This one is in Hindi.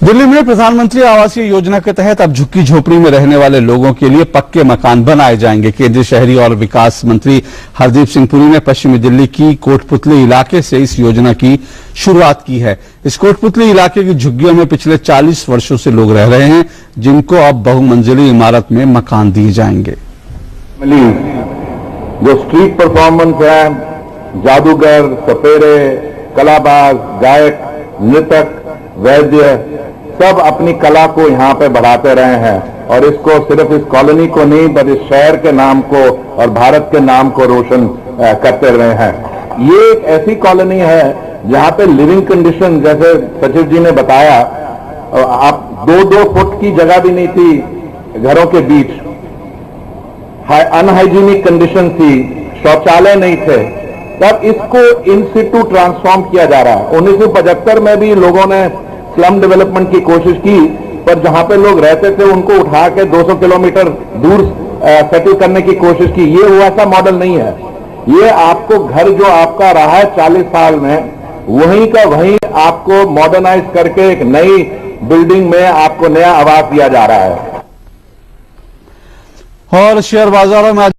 दिल्ली में प्रधानमंत्री आवासीय योजना के तहत अब झुग्गी झोपड़ी में रहने वाले लोगों के लिए पक्के मकान बनाए जाएंगे। केंद्रीय शहरी और विकास मंत्री हरदीप सिंह पुरी ने पश्चिमी दिल्ली की कोटपुतली इलाके से इस योजना की शुरुआत की है। इस कोटपुतली इलाके की झुग्गियों में पिछले 40 वर्षों से लोग रह रहे हैं, जिनको अब बहुमंजिली इमारत में मकान दिए जाएंगे। जो स्ट्रीट परफॉर्मेंस है, जादूगर, सपेरे, कलाबाज, गायक, नृतक, वैद्य सब अपनी कला को यहाँ पे बढ़ाते रहे हैं और इसको सिर्फ इस कॉलोनी को नहीं बल्कि इस शहर के नाम को और भारत के नाम को रोशन करते रहे हैं। ये एक ऐसी कॉलोनी है जहाँ पे लिविंग कंडीशन, जैसे सचिव जी ने बताया, आप 2-2 फुट की जगह भी नहीं थी घरों के बीच, अनहाइजीनिक कंडीशन थी, शौचालय नहीं थे। तब इसको इन सिटू ट्रांसफॉर्म किया जा रहा है। 1975 में भी लोगों ने स्लम डेवलपमेंट की कोशिश की, पर जहां पे लोग रहते थे उनको उठा के 200 किलोमीटर दूर सेटल करने की कोशिश की। ये वो ऐसा मॉडल नहीं है। ये आपको घर जो आपका रहा है 40 साल में, वहीं का वहीं आपको मॉडर्नाइज करके एक नई बिल्डिंग में आपको नया आवास दिया जा रहा है। और शेयर बाजारों में